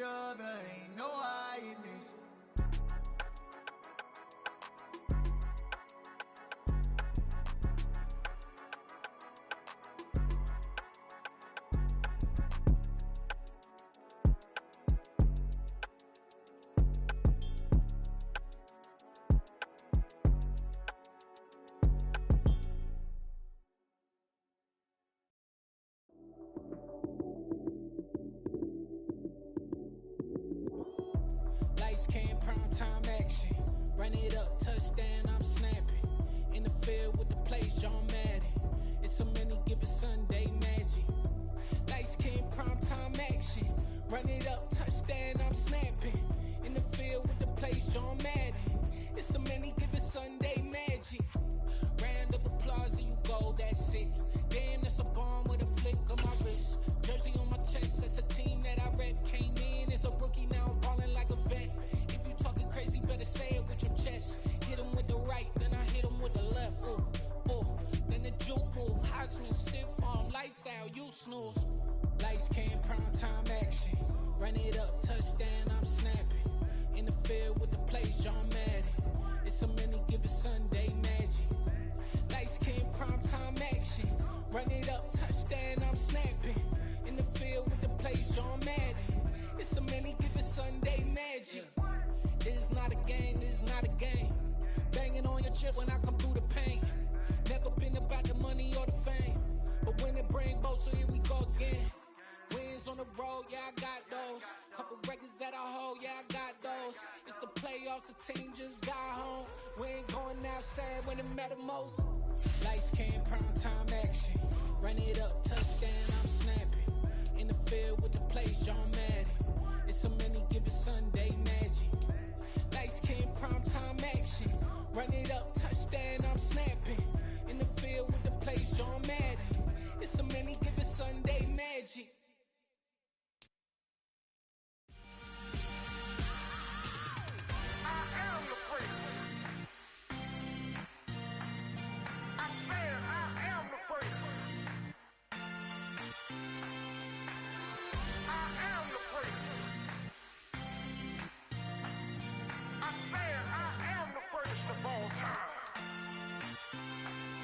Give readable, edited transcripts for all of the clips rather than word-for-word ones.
other, ain't no hiding this.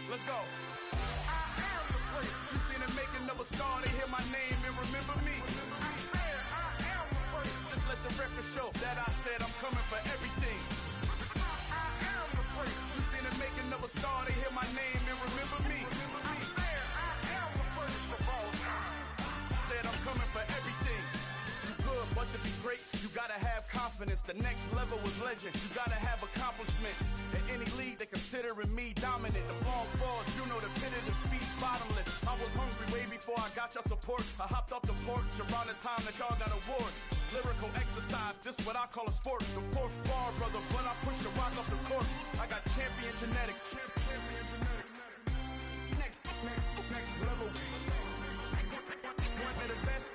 Let's go. I am the place. You seen the making of a star, they hear my name and remember me. I am the place. Just let the record show that I said I'm coming for everything. I am the place. You seen the making of a star, they hear my name and remember me. I am the place of all time. Said I'm coming for everything. Good, but to be great, you gotta have confidence. The next level was legend. You gotta have accomplishments. In any league, they considering me dominant. The long falls, you know the pit of defeat, bottomless. I was hungry way before I got your support. I hopped off the porch around the time that y'all got awards. Lyrical exercise, this what I call a sport. The fourth bar, brother, when I push the rock off the court. I got champion genetics. Champion genetics. Next level. One of the best.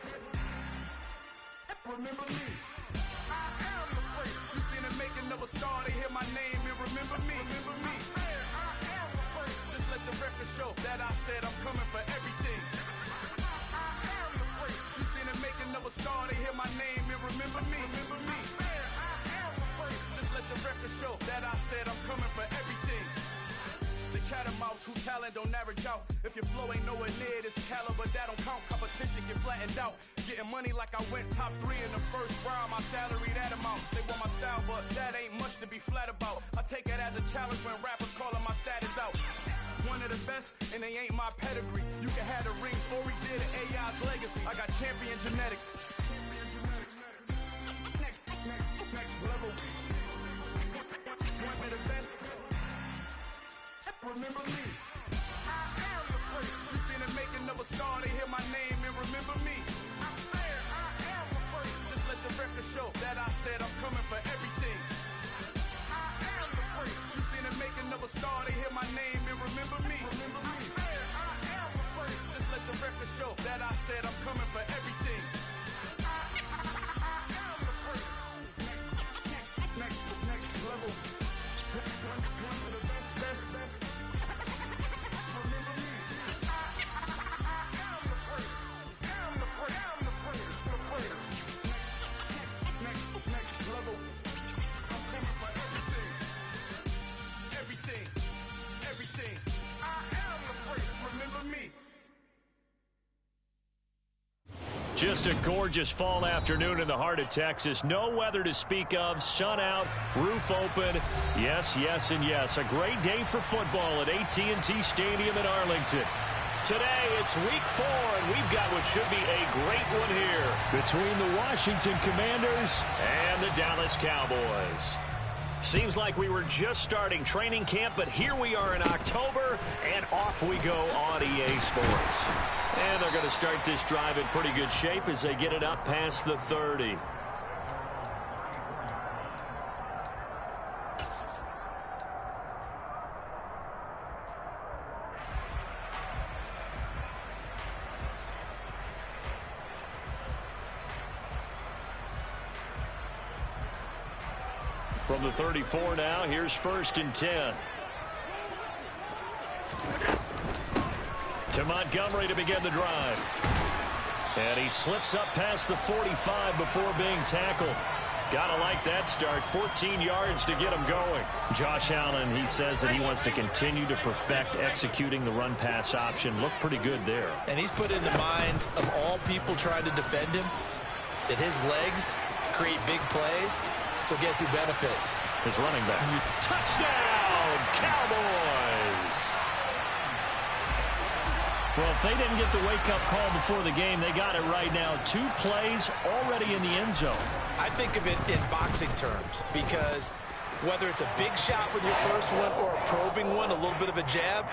Remember me. I am the place. You seen the making of a star, they hear my name and remember me. Remember me. I am the place. Just let the record show that I said I'm coming for everything. I am the place. You seen the making of a star, they hear my name and remember me. Remember me. I am the place. Just let the record show that I said I'm coming for everything. The catamounts who talent don't average out. If your flow ain't nowhere near this caliber, that don't count. Competition get flattened out. Getting money like I went top 3 in the first round. My salary that amount. They want my style, but that ain't much to be flat about. I take it as a challenge when rappers calling my status out. One of the best, and they ain't my pedigree. You can have the rings, or we did it, AI's legacy. I got champion genetics. Next level. One of the best. Remember me. I am the place. You seen the making of a star, they hear my name and remember me. I am the place. Just let the record show that I said I'm coming for everything. I am the place. You seen the making of a star, they hear my name and remember me. Remember me. I am the place. Just let the record show that I said I'm coming for everything. Just a gorgeous fall afternoon in the heart of Texas. No weather to speak of. Sun out, roof open. Yes, yes, and yes. A great day for football at AT&T Stadium in Arlington. Today, it's week 4, and we've got what should be a great one here between the Washington Commanders and the Dallas Cowboys. Seems like we were just starting training camp, but here we are in October, and off we go on EA Sports. And they're going to start this drive in pretty good shape as they get it up past the 30. From the 34 now, here's 1st and 10. To Montgomery to begin the drive. And he slips up past the 45 before being tackled. Gotta like that start. 14 yards to get him going. Josh Allen, he says that he wants to continue to perfect executing the run-pass option. Looked pretty good there. And he's put in the minds of all people trying to defend him that his legs create big plays. So guess who benefits? His running back. Touchdown, Cowboys! Well, if they didn't get the wake-up call before the game, they got it right now. 2 plays already in the end zone. I think of it in boxing terms because whether it's a big shot with your first one or a probing one, a little bit of a jab,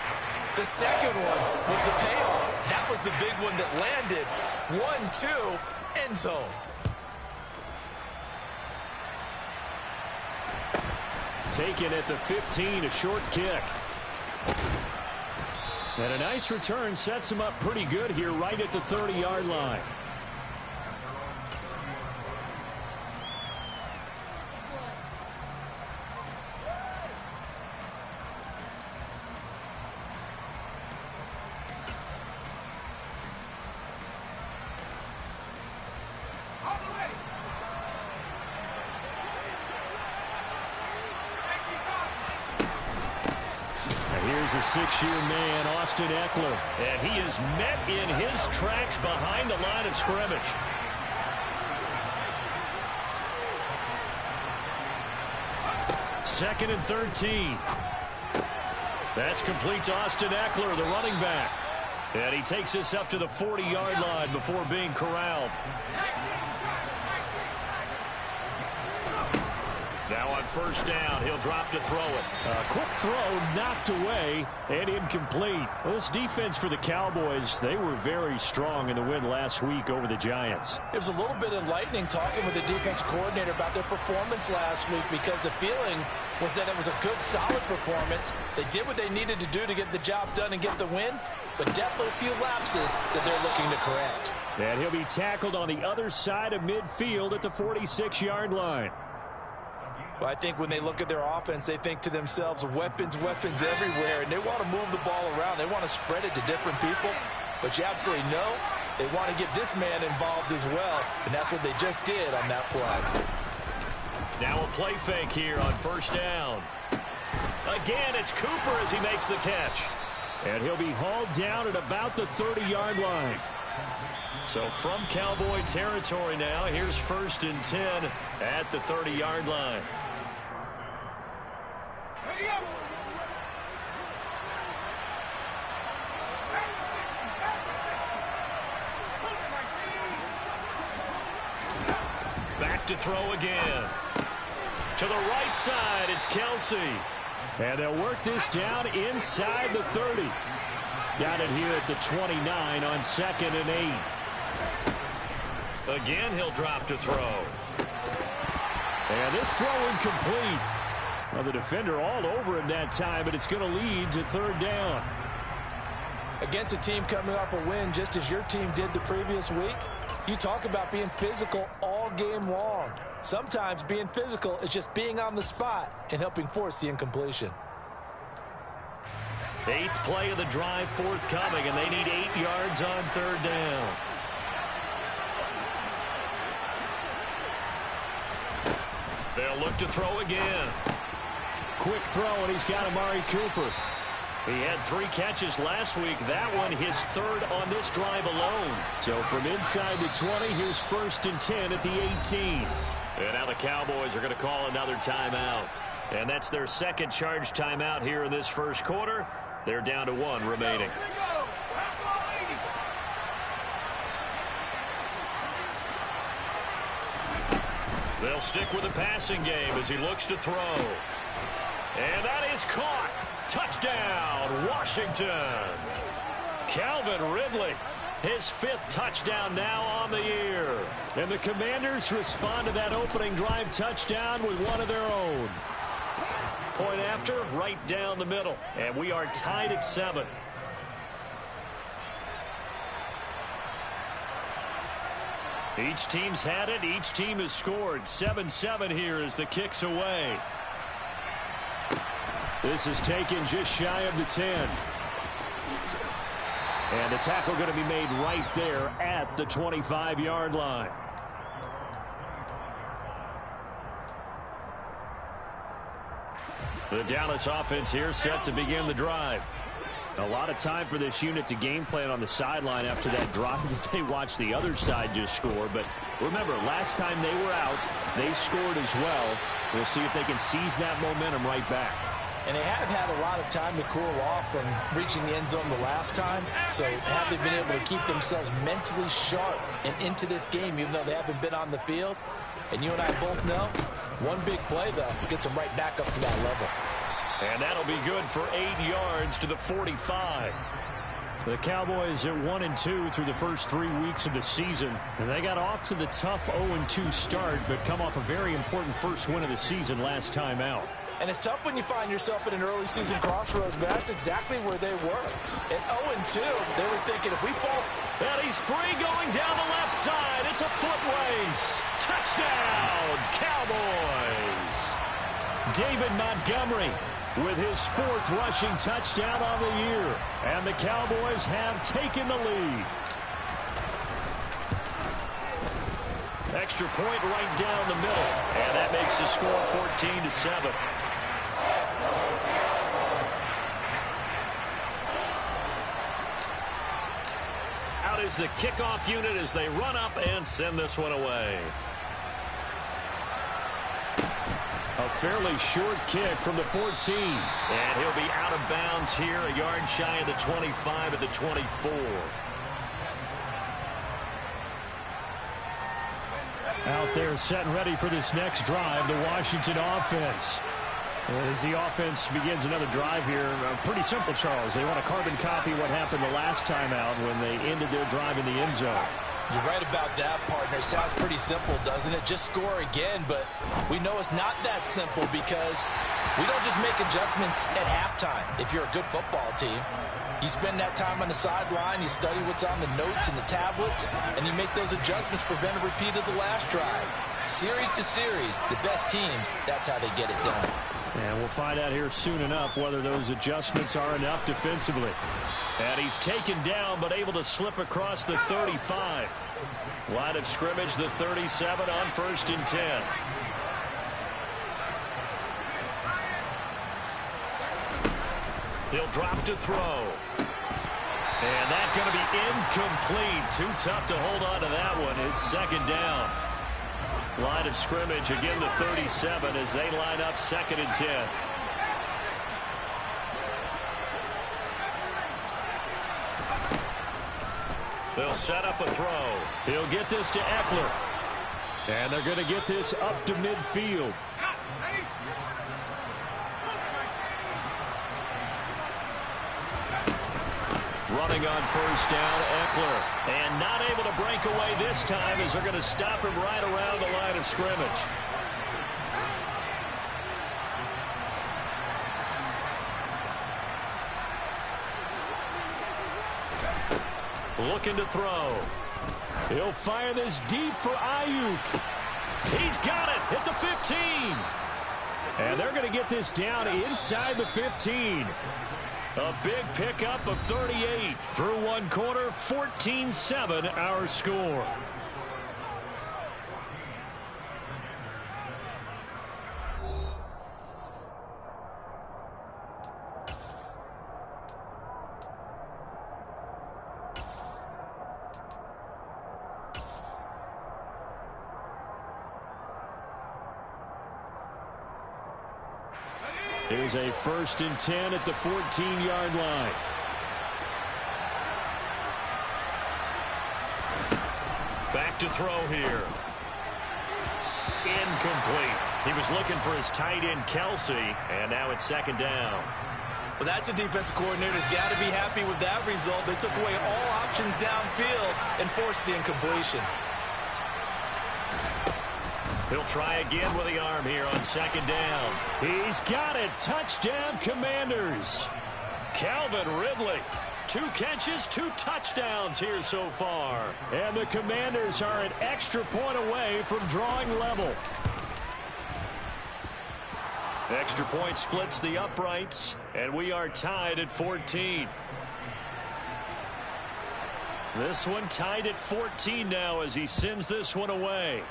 the second one was the payoff. That was the big one that landed. 1-2, end zone. Taken at the 15, a short kick. And a nice return sets him up pretty good here right at the 30-yard line. Here's a 6-year man, Austin Eckler, and he is met in his tracks behind the line of scrimmage. Second and 13. That's complete to Austin Eckler, the running back. And he takes this up to the 40-yard line before being corralled. Now on 1st down, he'll drop to throw it. A quick throw knocked away and incomplete. Well, this defense for the Cowboys, they were very strong in the win last week over the Giants. It was a little bit enlightening talking with the defense coordinator about their performance last week because the feeling was that it was a good, solid performance. They did what they needed to do to get the job done and get the win, but definitely a few lapses that they're looking to correct. And he'll be tackled on the other side of midfield at the 46-yard line. Well, I think when they look at their offense, they think to themselves, weapons, weapons everywhere, and they want to move the ball around. They want to spread it to different people, but you absolutely know they want to get this man involved as well, and that's what they just did on that play. Now a play fake here on 1st down. Again, it's Cooper as he makes the catch. And he'll be hauled down at about the 30-yard line. So from Cowboy territory now, here's 1st and 10 at the 30-yard line. Back to throw again. To the right side, it's Kelsey. And they'll work this down inside the 30. Got it here at the 29 on 2nd and 8. Again, he'll drop to throw. And this throw incomplete. Well, the defender all over him that time, but it's going to lead to 3rd down. Against a team coming off a win just as your team did the previous week, you talk about being physical all game long. Sometimes being physical is just being on the spot and helping force the incompletion. 8th play of the drive forthcoming, and they need 8 yards on 3rd down. They'll look to throw again. Quick throw, and he's got Amari Cooper. He had 3 catches last week. That one his 3rd on this drive alone. So from inside the 20, here's 1st and 10 at the 18. And now the Cowboys are going to call another timeout. And that's their 2nd charge timeout here in this first quarter. They're down to 1 remaining. They'll stick with the passing game as he looks to throw. And that is caught. Touchdown, Washington. Calvin Ridley, his 5th touchdown now on the year. And the Commanders respond to that opening drive touchdown with one of their own. Point after, right down the middle. And we are tied at 7. Each team's had it. Each team has scored. 7-7 here as the kick's away. This is taken just shy of the 10. And the tackle going to be made right there at the 25-yard line. The Dallas offense here set to begin the drive. A lot of time for this unit to game plan on the sideline after that drive that they watched the other side just score. But remember, last time they were out, they scored as well. We'll see if they can seize that momentum right back. And they have had a lot of time to cool off from reaching the end zone the last time. So have they been able to keep themselves mentally sharp and into this game, even though they haven't been on the field? And you and I both know, one big play, though, gets them right back up to that level. And that'll be good for 8 yards to the 45. The Cowboys are 1-2 through the first 3 weeks of the season. And they got off to the tough 0-2 start, but come off a very important first win of the season last time out. And it's tough when you find yourself at an early season crossroads, but that's exactly where they were. At 0-2, they were thinking, if we fall... And he's free going down the left side. It's a foot race. Touchdown, Cowboys. David Montgomery with his 4th rushing touchdown on the year. And the Cowboys have taken the lead. Extra point right down the middle. And that makes the score 14-7. Out is the kickoff unit as they run up and send this one away. A fairly short kick from the 14. And he'll be out of bounds here, a yard shy of the 25 at the 24. Out there set and ready for this next drive, the Washington offense. As the offense begins another drive here, pretty simple, Charles. They want to carbon copy what happened the last time out when they ended their drive in the end zone. You're right about that, partner. Sounds pretty simple, doesn't it? Just score again, but we know it's not that simple because we don't just make adjustments at halftime. If you're a good football team, you spend that time on the sideline, you study what's on the notes and the tablets, and you make those adjustments, prevent a repeat of the last drive. Series to series, the best teams, that's how they get it done. And we'll find out here soon enough whether those adjustments are enough defensively. And he's taken down but able to slip across the 35. Line of scrimmage, the 37 on 1st and 10. He'll drop to throw. And that's going to be incomplete. Too tough to hold on to that one. It's 2nd down. Line of scrimmage, again the 37 as they line up 2nd and 10. They'll set up a throw. He'll get this to Eckler. And they're going to get this up to midfield. Running on 1st down, Eckler. And not able to break away this time as they're going to stop him right around the line of scrimmage. Looking to throw. He'll fire this deep for Ayuk. He's got it at the 15. And they're going to get this down inside the 15. A big pickup of 38 through one quarter, 14-7 our score. Here's a 1st and 10 at the 14-yard line. Back to throw here. Incomplete. He was looking for his tight end, Kelsey, and now it's 2nd down. Well, that's a defensive coordinator's got to be happy with that result. They took away all options downfield and forced the incompletion. He'll try again with the arm here on 2nd down. He's got it. Touchdown, Commanders. Calvin Ridley. 2 catches, 2 touchdowns here so far. And the Commanders are an extra point away from drawing level. Extra point splits the uprights, and we are tied at 14. This one tied at 14 now as he sends this one away.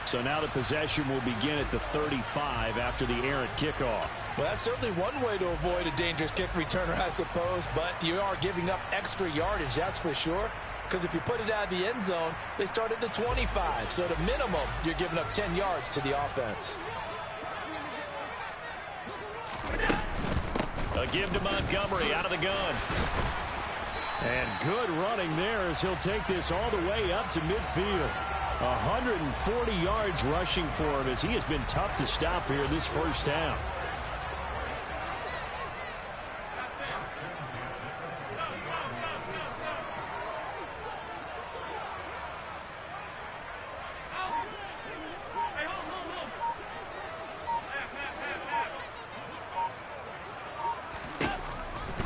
So now the possession will begin at the 35 after the errant kickoff. Well, that's certainly one way to avoid a dangerous kick returner, I suppose, but you are giving up extra yardage, that's for sure. Because if you put it out of the end zone, they start at the 25. So at a minimum, you're giving up 10 yards to the offense. A give to Montgomery out of the gun. And good running there as he'll take this all the way up to midfield. 140 yards rushing for him as he has been tough to stop here this first half.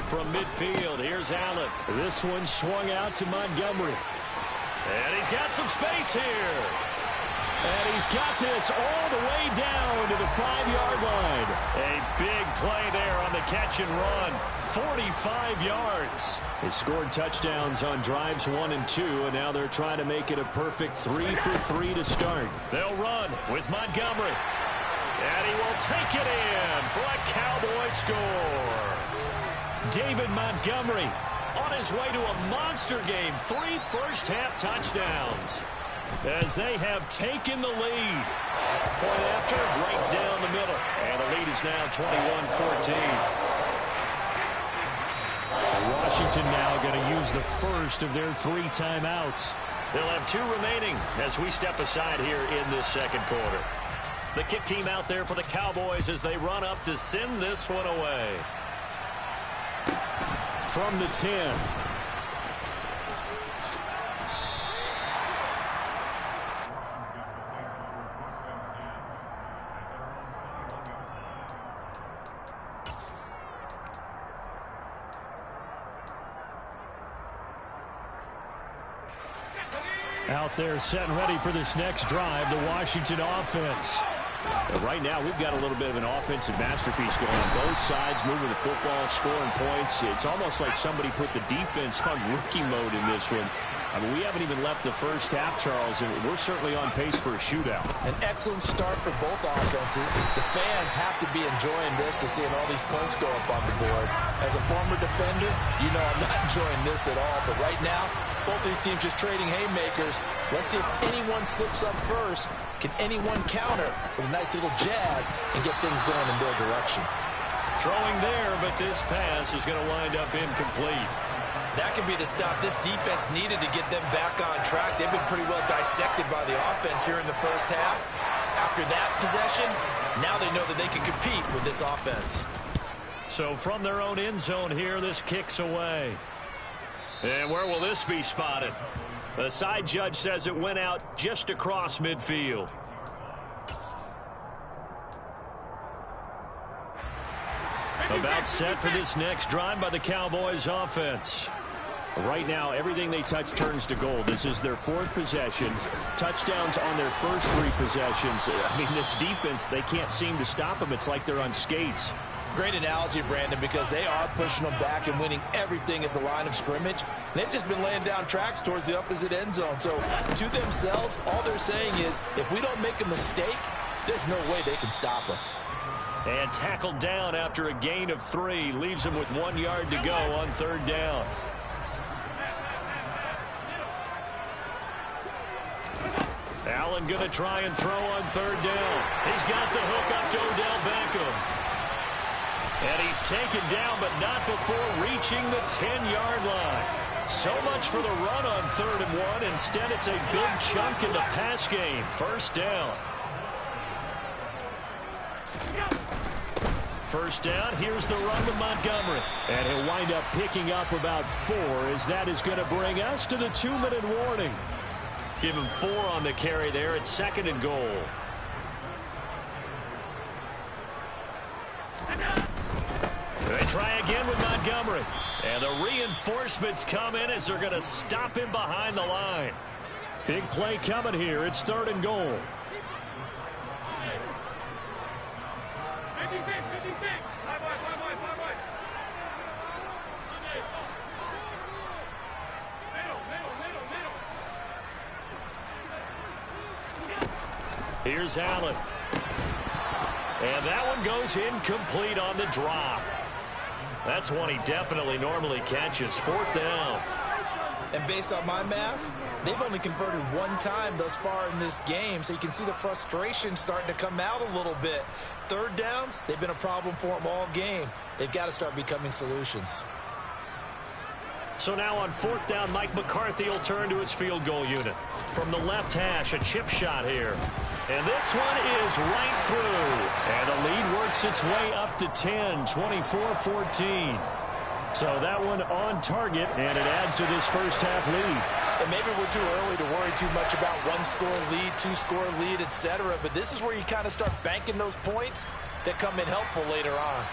From midfield, here's Allen. This one swung out to Montgomery. And he's got some space here. And he's got this all the way down to the 5-yard line. A big play there on the catch and run. 45 yards. They scored touchdowns on drives 1 and 2, and now they're trying to make it a perfect 3 for 3 to start. They'll run with Montgomery. And he will take it in for a Cowboy score. David Montgomery on his way to a monster game. 3 first-half touchdowns as they have taken the lead. Point after, right down the middle. And the lead is now 21-14. Washington now going to use the first of their 3 timeouts. They'll have 2 remaining as we step aside here in this second quarter. The kick team out there for the Cowboys as they run up to send this one away. From the 10. Out there set and ready for this next drive, the Washington offense. But right now, we've got a little bit of an offensive masterpiece going on both sides, moving the football, scoring points. It's almost like somebody put the defense on rookie mode in this one. I mean, we haven't even left the first half, Charles, and we're certainly on pace for a shootout. An excellent start for both offenses. The fans have to be enjoying this to seeing all these points go up on the board. As a former defender, you know I'm not enjoying this at all. But right now, both these teams just trading haymakers. Let's see if anyone slips up first. Can anyone counter with a nice little jab and get things going in their direction? Throwing there, but this pass is going to wind up incomplete. That could be the stop this defense needed to get them back on track. They've been pretty well dissected by the offense here in the first half. After that possession, now they know that they can compete with this offense. So from their own end zone here, this kicks away. And where will this be spotted? The side judge says it went out just across midfield. About set for this next drive by the Cowboys offense. Right now, everything they touch turns to gold. This is their 4th possession. Touchdowns on their first 3 possessions. I mean, this defense, they can't seem to stop them. It's like they're on skates. Great analogy, Brandon, because they are pushing them back and winning everything at the line of scrimmage. They've just been laying down tracks towards the opposite end zone. So to themselves, all they're saying is, if we don't make a mistake, there's no way they can stop us. And tackled down after a gain of 3. Leaves him with 1 yard to go on 3rd down. Allen going to try and throw on third down. He's got the hook up to Odell Beckham. And he's taken down, but not before reaching the 10-yard line. So much for the run on 3rd and 1. Instead, it's a big chunk in the pass game. First down. First down, here's the run to Montgomery. And he'll wind up picking up about 4, as that is going to bring us to the 2-minute warning. Give him 4 on the carry there at 2nd and goal. They try again with Montgomery. And the reinforcements come in as they're going to stop him behind the line. Big play coming here. It's 3rd and goal. 56. Here's Allen. And that one goes incomplete on the drop. That's one he definitely normally catches. 4th down. And based on my math, they've only converted 1 time thus far in this game, so you can see the frustration starting to come out a little bit. 3rd downs, they've been a problem for them all game. They've got to start becoming solutions. So now on 4th down, Mike McCarthy will turn to his field goal unit. From the left hash, a chip shot here. And this one is right through. And the lead works its way up to 10, 24-14. So that one on target, and it adds to this first half lead. And maybe we're too early to worry too much about 1-score lead, 2-score lead, etc. But this is where you kind of start banking those points that come in helpful later on.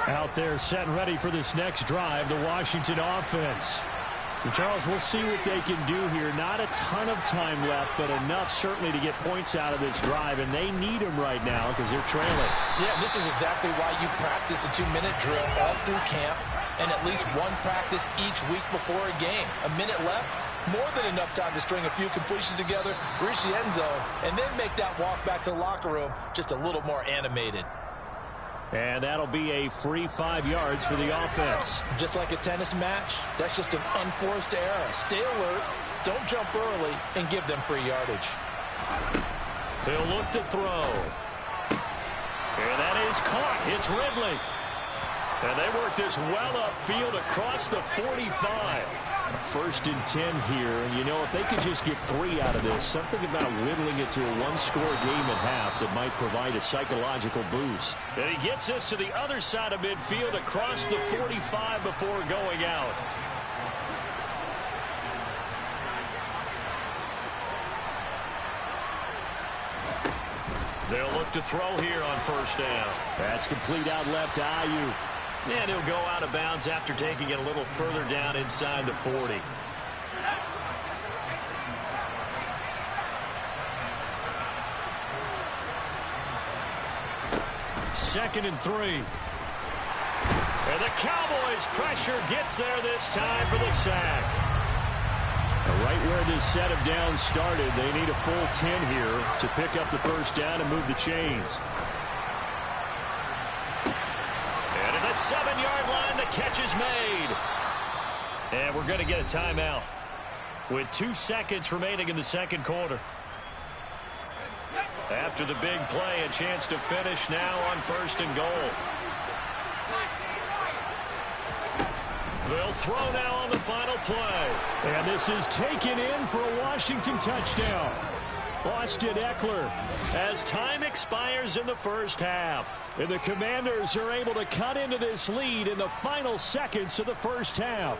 Out there set and ready for this next drive, the Washington offense. And Charles, we'll see what they can do here. Not a ton of time left, but enough certainly to get points out of this drive, and they need them right now because they're trailing. Yeah, this is exactly why you practice a 2-minute drill all through camp and at least 1 practice each week before a game. A minute left, more than enough time to string a few completions together, reach the end zone, and then make that walk back to the locker room just a little more animated. And that'll be a free 5 yards for the offense. Just like a tennis match, that's just an unforced error. Stay alert, don't jump early, and give them free yardage. He'll look to throw. And that is caught. It's Ridley. And they work this well upfield across the 45. 1st and 10 here, and you know, if they could just get 3 out of this, something about whittling it to a 1-score game at half that might provide a psychological boost. And he gets us to the other side of midfield across the 45 before going out. They'll look to throw here on 1st down. That's complete out left to Ayuk. And he'll go out of bounds after taking it a little further down inside the 40. Second and 3. And the Cowboys' pressure gets there this time for the sack. Right where this set of downs started, they need a full 10 here to pick up the 1st down and move the chains. 7-yard line, the catch is made. And we're going to get a timeout with 2 seconds remaining in the 2nd quarter. After the big play, a chance to finish now on 1st and goal. They'll throw now on the final play. And this is taken in for a Washington touchdown. Austin Eckler as time expires in the 1st half. And the Commanders are able to cut into this lead in the final seconds of the 1st half.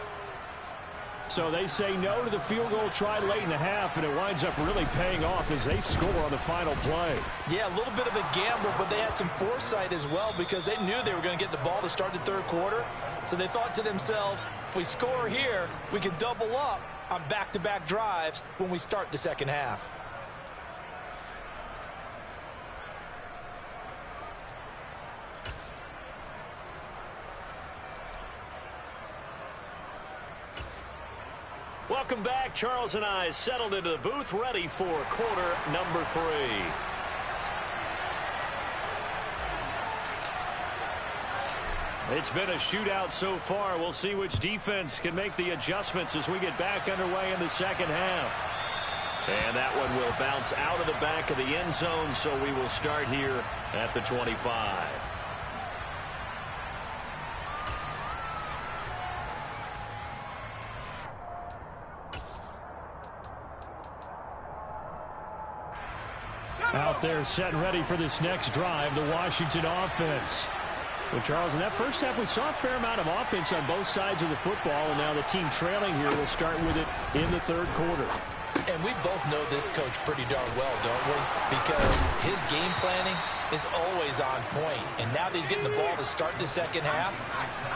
So they say no to the field goal try late in the half, and it winds up really paying off as they score on the final play. Yeah, a little bit of a gamble, but they had some foresight as well because they knew they were going to get the ball to start the 3rd quarter. So they thought to themselves, if we score here, we can double up on back-to-back drives when we start the 2nd half. Welcome back. Charles and I settled into the booth, ready for quarter number 3. It's been a shootout so far. We'll see which defense can make the adjustments as we get back underway in the second half. And that one will bounce out of the back of the end zone, so we will start here at the 25. Out there set and ready for this next drive, the Washington offense. Well, Charles, in that first half, we saw a fair amount of offense on both sides of the football, and now the team trailing here will start with it in the third quarter. And we both know this coach pretty darn well, don't we? Because his game planning is always on point. And now that he's getting the ball to start the second half,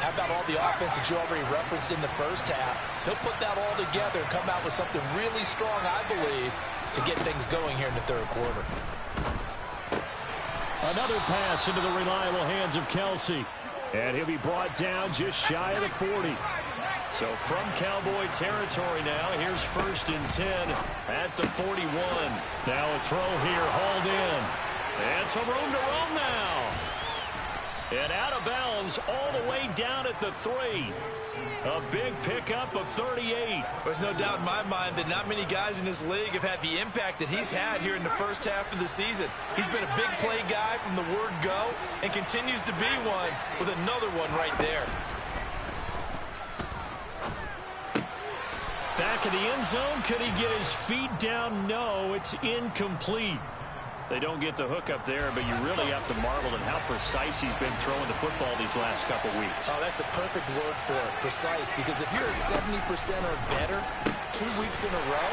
how about all the offense that you already referenced in the first half? He'll put that all together and come out with something really strong, I believe, to get things going here in the third quarter. Another pass into the reliable hands of Kelsey. And he'll be brought down just shy of the 40. So from Cowboy territory now, here's 1st and 10 at the 41. Now a throw here, hauled in. And some room to roam now. And out of bounds all the way down at the 3. A big pickup of 38. There's no doubt in my mind that not many guys in this league have had the impact that he's had here in the first half of the season. He's been a big play guy from the word go and continues to be one with another one right there. Back in the end zone. Could he get his feet down? No, it's incomplete. They don't get the hook up there, but you really have to marvel at how precise he's been throwing the football these last couple weeks. Oh, that's a perfect word for it, precise, because if you're at 70% or better 2 weeks in a row,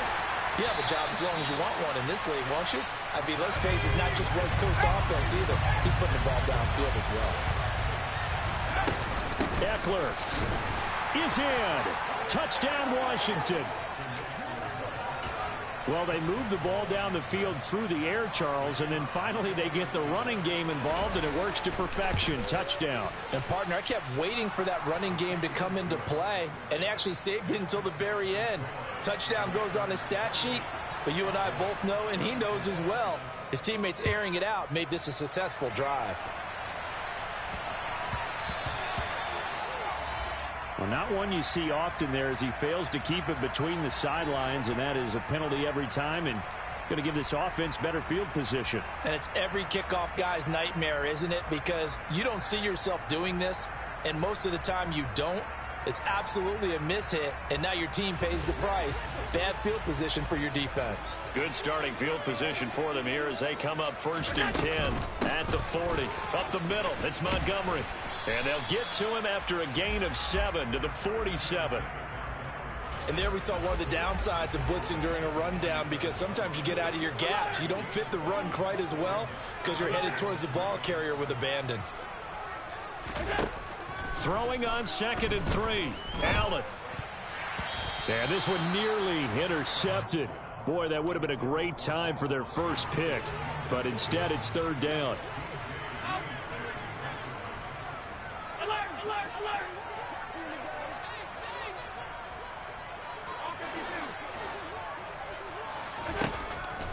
you have a job as long as you want one in this league, won't you? I mean, let's face it, it's not just West Coast offense either. He's putting the ball downfield as well. Eckler is in. Touchdown, Washington. Well, they move the ball down the field through the air, Charles, and then finally they get the running game involved, and it works to perfection. Touchdown. And, partner, I kept waiting for that running game to come into play and actually saved it until the very end. Touchdown goes on his stat sheet, but you and I both know, and he knows as well, his teammates airing it out made this a successful drive. Well, not one you see often there as he fails to keep it between the sidelines, and that is a penalty every time and going to give this offense better field position. And it's every kickoff guy's nightmare, isn't it? Because you don't see yourself doing this, and most of the time you don't. It's absolutely a mishit, and now your team pays the price. Bad field position for your defense. Good starting field position for them here as they come up 1st and 10 at the 40. Up the middle, it's Montgomery. And they'll get to him after a gain of 7 to the 47. And there we saw one of the downsides of blitzing during a rundown, because sometimes you get out of your gaps. You don't fit the run quite as well because you're headed towards the ball carrier with abandon. Throwing on 2nd and 3. Allen. And this one nearly intercepted. Boy, that would have been a great time for their first pick. But instead, it's 3rd down.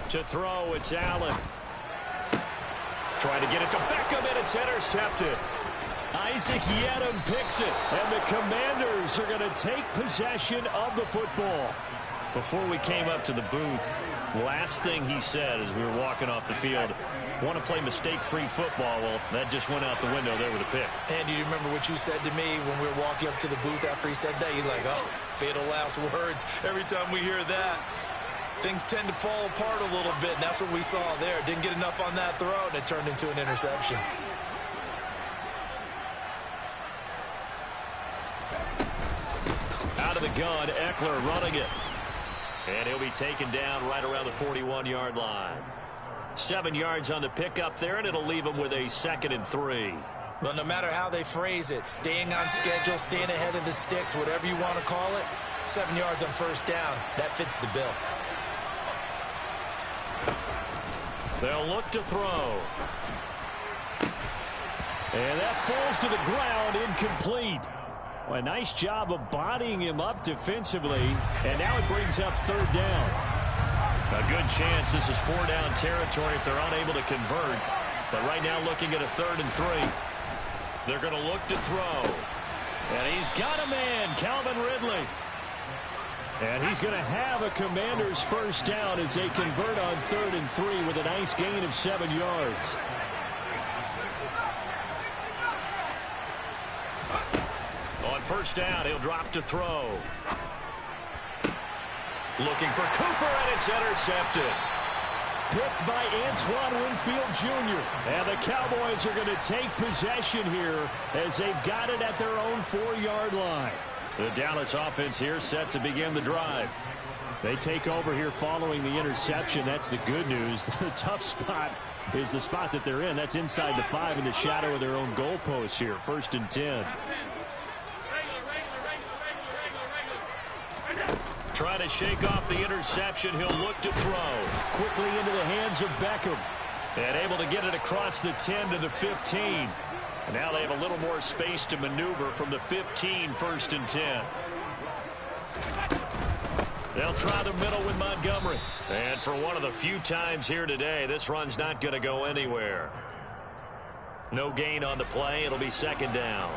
To throw, it's Allen. Trying to get it to Beckham, and it's intercepted. Isaac Yedem picks it, and the Commanders are going to take possession of the football. Before we came up to the booth, last thing he said as we were walking off the field, want to play mistake-free football. Well, that just went out the window there with a pick. And do you remember what you said to me when we were walking up to the booth after he said that? You're like, oh, fatal last words. Every time we hear that, things tend to fall apart a little bit, and that's what we saw there. Didn't get enough on that throw, and it turned into an interception. Out of the gun, Eckler running it. And he'll be taken down right around the 41-yard line. 7 yards on the pickup there, and it'll leave him with a 2nd and 3. Well, no matter how they phrase it, staying on schedule, staying ahead of the sticks, whatever you want to call it, 7 yards on 1st down, that fits the bill. They'll look to throw. And that falls to the ground, incomplete. Well, a nice job of bodying him up defensively, and now it brings up third down. A good chance this is 4-down territory if they're unable to convert. But right now looking at a 3rd and 3. They're going to look to throw. And he's got a man, Calvin Ridley. And he's going to have a Commanders first down as they convert on 3rd and 3 with a nice gain of 7 yards. On first down, he'll drop to throw. Looking for Cooper, and it's intercepted. Picked by Antoine Winfield Jr. And the Cowboys are going to take possession here as they've got it at their own 4-yard line. The Dallas offense here set to begin the drive. They take over here following the interception. That's the good news. The tough spot is the spot that they're in. That's inside the 5 in the shadow of their own goalpost here. 1st and 10. Trying to shake off the interception. He'll look to throw. Quickly into the hands of Beckham. And able to get it across the 10 to the 15. And now they have a little more space to maneuver from the 15, 1st and 10. They'll try the middle with Montgomery. And for one of the few times here today, this run's not going to go anywhere. No gain on the play. It'll be 2nd down.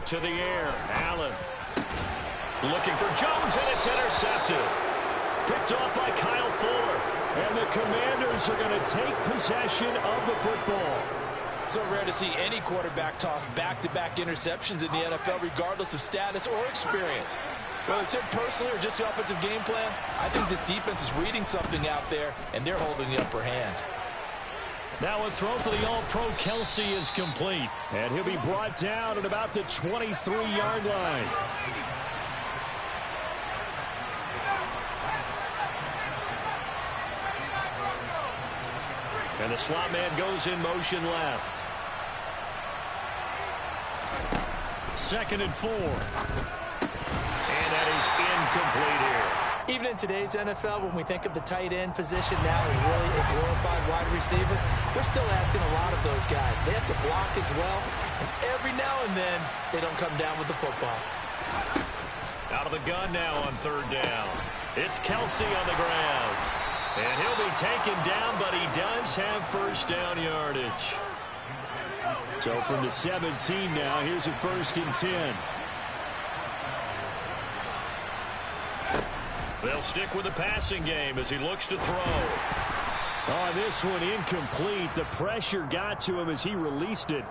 To the air, Allen. Looking for Jones, and it's intercepted. Picked off by Kyle Fuller. And the Commanders are going to take possession of the football. So rare to see any quarterback toss back-to-back interceptions in the NFL, regardless of status or experience. Whether it's him personally or just the offensive game plan, I think this defense is reading something out there, and they're holding the upper hand. Now a throw for the All-Pro Kelsey is complete. And he'll be brought down at about the 23-yard line. And the slot man goes in motion left. 2nd and 4. And that is incomplete here. Even in today's NFL, when we think of the tight end position now as really a glorified wide receiver, we're still asking a lot of those guys. They have to block as well, and every now and then, they don't come down with the football. Out of the gun now on 3rd down. It's Kelsey on the ground. And he'll be taken down, but he does have first down yardage. So from the 17 now, here's a 1st and 10. They'll stick with the passing game as he looks to throw. On this one, incomplete. The pressure got to him as he released it.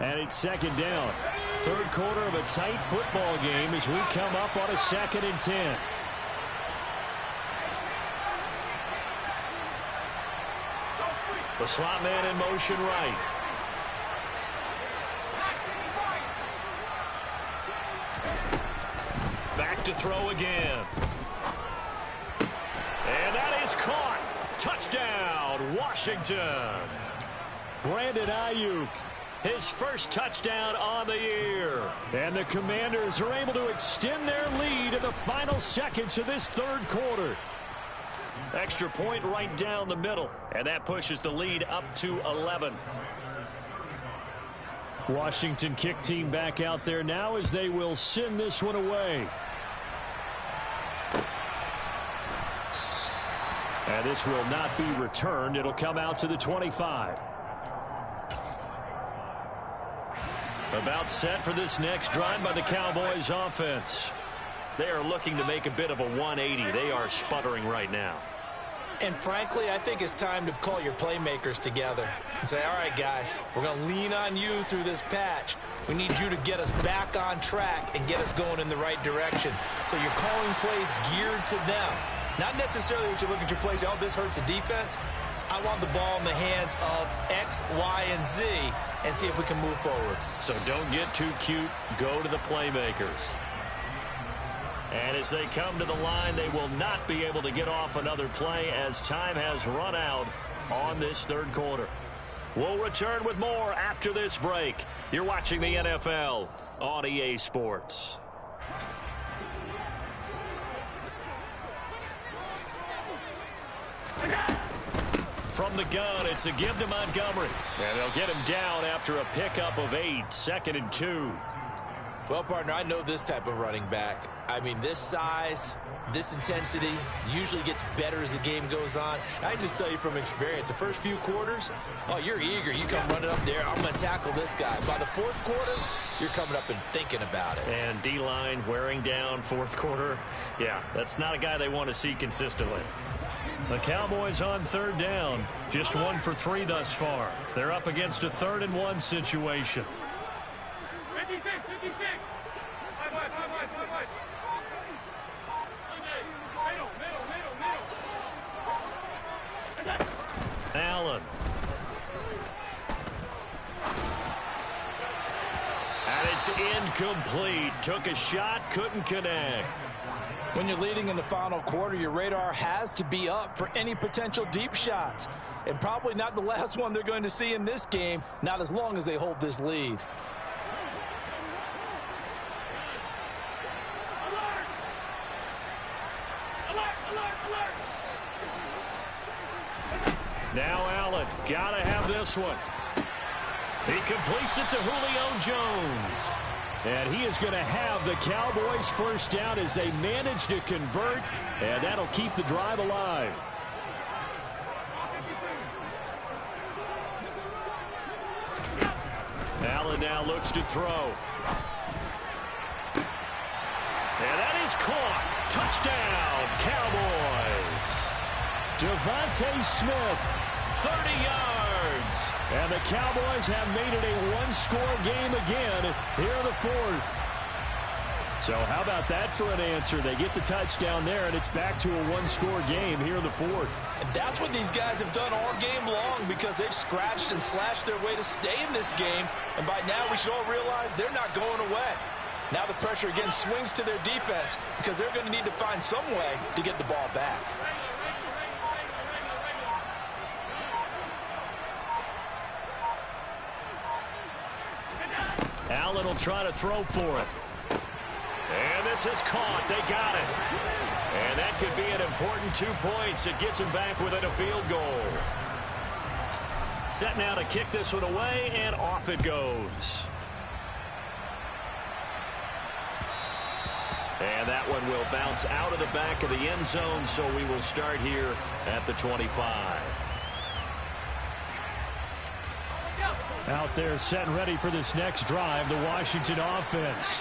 And it's 2nd down. 3rd quarter of a tight football game as we come up on a 2nd and 10. The slot man in motion right. Back to throw again. And that is caught. Touchdown, Washington. Brandon Ayuk, his first touchdown on the year. And the Commanders are able to extend their lead in the final seconds of this 3rd quarter. Extra point right down the middle, and that pushes the lead up to 11. Washington kick team back out there now as they will send this one away. And this will not be returned. It'll come out to the 25. About set for this next drive by the Cowboys offense. They are looking to make a bit of a 180. They are sputtering right now. And frankly, I think it's time to call your playmakers together and say, all right, guys, we're going to lean on you through this patch. We need you to get us back on track and get us going in the right direction. So you're calling plays geared to them. Not necessarily what you look at your plays, oh, this hurts the defense. I want the ball in the hands of X, Y, and Z and see if we can move forward. So don't get too cute. Go to the playmakers. And as they come to the line, they will not be able to get off another play as time has run out on this 3rd quarter. We'll return with more after this break. You're watching the NFL on EA Sports. From the gun, it's a give to Montgomery. And they'll get him down after a pickup of 8, 2nd and 2. Well, partner, I know this type of running back. I mean, this size, this intensity usually gets better as the game goes on. I can just tell you from experience, the first few quarters, oh, you're eager. You come running up there, I'm going to tackle this guy. By the fourth quarter, you're coming up and thinking about it. And D-line wearing down fourth quarter. Yeah, that's not a guy they want to see consistently. The Cowboys on 3rd down. Just 1 for 3 thus far. They're up against a 3rd and 1 situation. 56. Allen. And it's incomplete. Took a shot, couldn't connect. When you're leading in the final quarter, your radar has to be up for any potential deep shots. And probably not the last one they're going to see in this game, not as long as they hold this lead. Now Allen, gotta have this one. He completes it to Julio Jones. And he is going to have the Cowboys first down as they manage to convert, and that'll keep the drive alive. Allen now looks to throw. And that is caught. Touchdown, Cowboys. Devontae Smith, 30 yards. And the Cowboys have made it a one-score game again here in the 4th. So how about that for an answer? They get the touchdown there, and it's back to a one-score game here in the 4th. And that's what these guys have done all game long because they've scratched and slashed their way to stay in this game. And by now we should all realize they're not going away. Now the pressure again swings to their defense because they're going to need to find some way to get the ball back. Allen will try to throw for it. And this is caught. They got it. And that could be an important 2 points. It gets him back within a field goal. Set now to kick this one away, and off it goes. And that one will bounce out of the back of the end zone, so we will start here at the 25. Out there set and ready for this next drive, the Washington offense.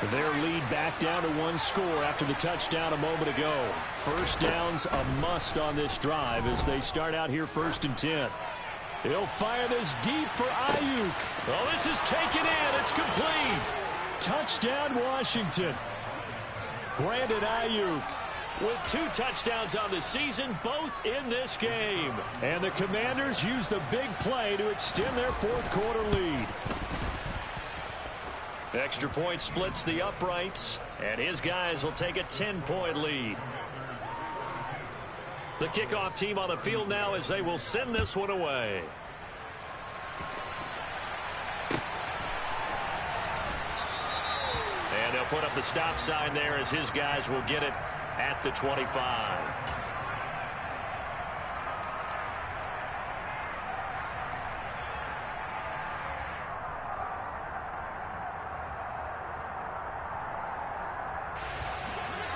Their lead back down to 1 score after the touchdown a moment ago. First down's a must on this drive as they start out here 1st and 10. He'll fire this deep for Ayuk. Oh, this is taken in. It's complete. Touchdown, Washington. Brandon Ayuk with 2 touchdowns on the season, both in this game. And the Commanders use the big play to extend their 4th quarter lead. Extra point splits the uprights, and his guys will take a 10-point lead. The kickoff team on the field now as they will send this one away. And they'll put up the stop sign there as his guys will get it at the 25.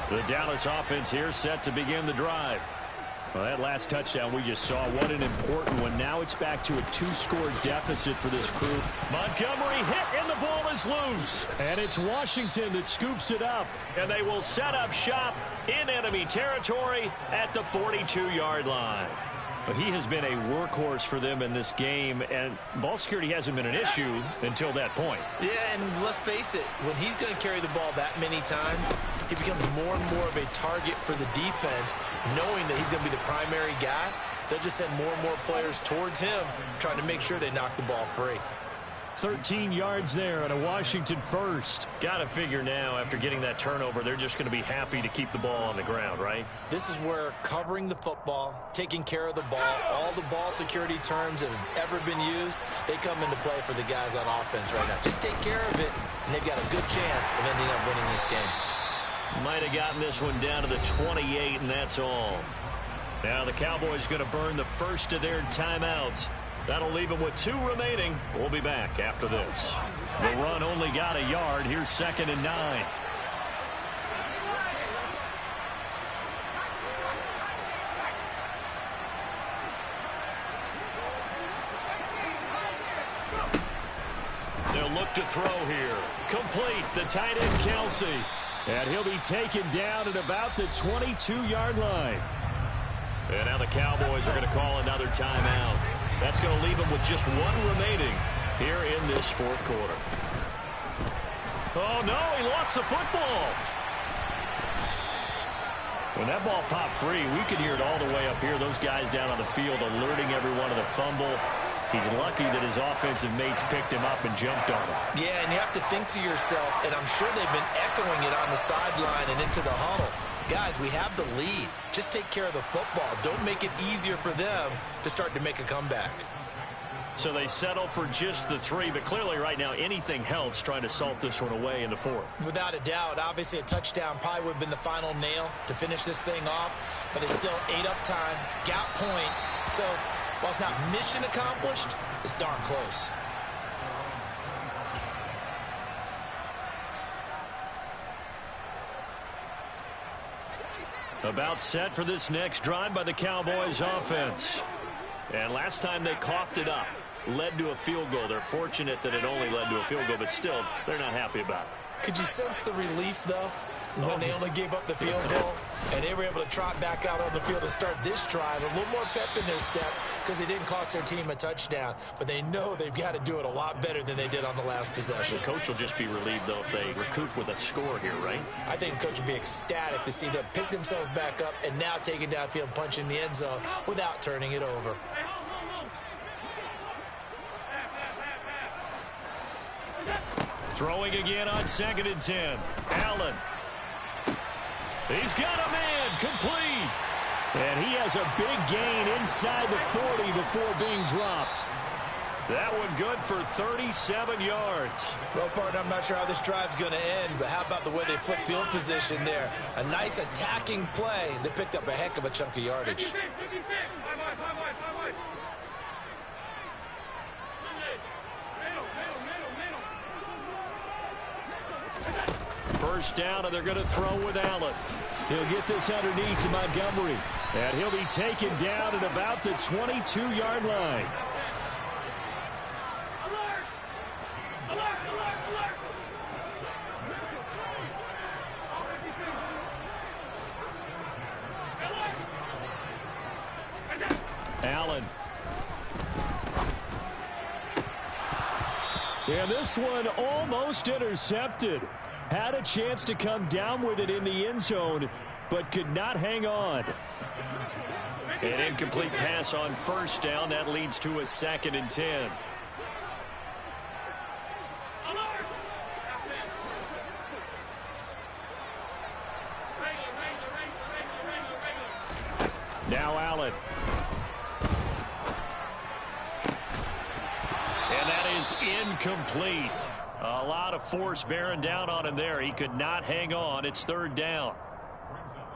The Dallas offense here set to begin the drive. Well, that last touchdown we just saw, what an important one. Now it's back to a 2-score deficit for this crew. Montgomery hit, and the ball is loose. And it's Washington that scoops it up. And they will set up shop in enemy territory at the 42-yard line. But he has been a workhorse for them in this game, and ball security hasn't been an issue until that point. Yeah, and let's face it, when he's going to carry the ball that many times, he becomes more and more of a target for the defense, knowing that he's going to be the primary guy. They'll just send more and more players towards him, trying to make sure they knock the ball free. 13 yards there and a Washington first. Got to figure now, after getting that turnover, they're just going to be happy to keep the ball on the ground, right? This is where covering the football, taking care of the ball, all the ball security terms that have ever been used, they come into play for the guys on offense right now. Just take care of it, and they've got a good chance of ending up winning this game. Might have gotten this one down to the 28, and that's all. Now the Cowboys going to burn the first of their timeouts. That'll leave them with 2 remaining. We'll be back after this. The run only got a yard. Here's 2nd and 9. They'll look to throw here. Complete. The tight end, Kelsey. And he'll be taken down at about the 22-yard line. And now the Cowboys are going to call another timeout. That's going to leave them with just 1 remaining here in this 4th quarter. Oh, no, he lost the football. When that ball popped free, we could hear it all the way up here. Those guys down on the field alerting everyone of the fumble. He's lucky that his offensive mates picked him up and jumped on him. Yeah, and you have to think to yourself, and I'm sure they've been echoing it on the sideline and into the huddle. Guys, we have the lead. Just take care of the football. Don't make it easier for them to start to make a comeback. So they settle for just the 3, but clearly right now anything helps trying to salt this one away in the 4th. Without a doubt, obviously a touchdown probably would have been the final nail to finish this thing off, but it's still 8 up time, got points. So while it's not mission accomplished, it's darn close. About set for this next drive by the Cowboys offense. And last time they coughed it up, led to a field goal. They're fortunate that it only led to a field goal, but still, they're not happy about it. Could you sense the relief, though, when they only gave up the field goal and they were able to trot back out on the field and start this drive? A little more pep in their step because they didn't cost their team a touchdown, but they know they've got to do it a lot better than they did on the last possession. The coach will just be relieved, though, if they recoup with a score here, right? I think the coach will be ecstatic to see them pick themselves back up and now take it downfield and punch in the end zone without turning it over. Throwing again on 2nd and 10. Allen. He's got a man. Complete. And he has a big gain inside the 40 before being dropped. That one good for 37 yards. Well, partner, I'm not sure how this drive's going to end, but how about the way they flipped field position there? A nice attacking play that picked up a heck of a chunk of yardage. First down, and they're going to throw with Allen. He'll get this underneath to Montgomery. And he'll be taken down at about the 22-yard line. Allen. And this one almost intercepted. Had a chance to come down with it in the end zone, but could not hang on. An incomplete pass on first down. That leads to a 2nd and 10. Now Allen. And that is incomplete. A lot of force bearing down on him there. He could not hang on. It's 3rd down.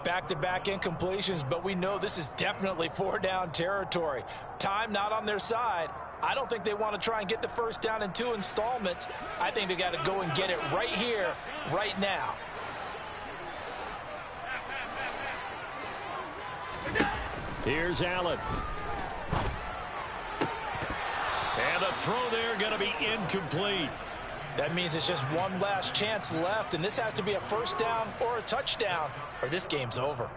Back-to-back incompletions, but we know this is definitely 4-down territory. Time not on their side. I don't think they want to try and get the first down in 2 installments. I think they got to go and get it right here, right now. Here's Allen. And the throw there going to be incomplete. That means it's just one last chance left, and this has to be a first down or a touchdown, or this game's over.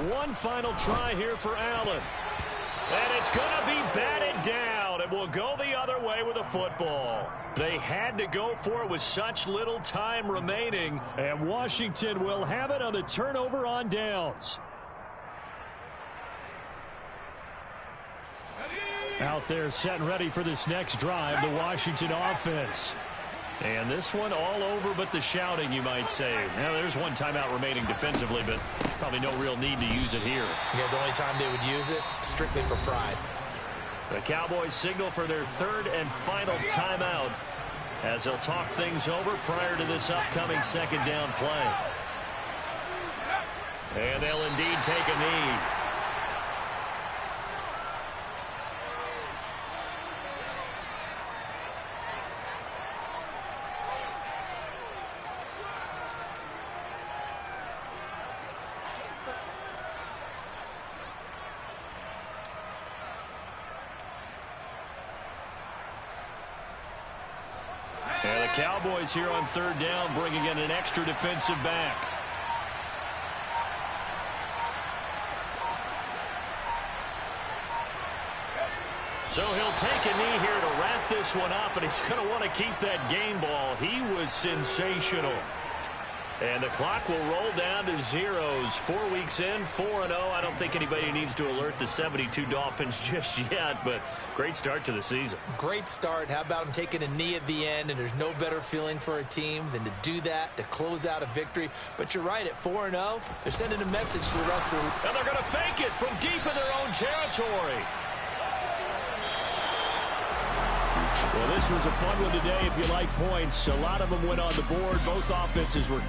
One final try here for Allen. And it's going to be batted down. timeout and will go the other way with a football. They had to go for it with such little time remaining, and Washington will have it on the turnover on downs. Out there set and ready for this next drive, the Washington offense. And this one all over but the shouting, you might say. Now, there's one timeout remaining defensively, but probably no real need to use it here. Yeah, the only time they would use it, strictly for pride. The Cowboys signal for their third and final timeout as they'll talk things over prior to this upcoming second down play. And they'll indeed take a knee. And the Cowboys here on third down bringing in an extra defensive back. So he'll take a knee here to wrap this one up, and he's going to want to keep that game ball. He was sensational. And the clock will roll down to zeros. 4 weeks in, 4-0. I don't think anybody needs to alert the 72 Dolphins just yet, but great start to the season. Great start. How about him taking a knee at the end? And there's no better feeling for a team than to do that, to close out a victory. But you're right, at 4-0, they're sending a message to the rest of the... And they're going to fake it from deep in their own territory. Well, this was a fun one today if you like points. A lot of them went on the board. Both offenses were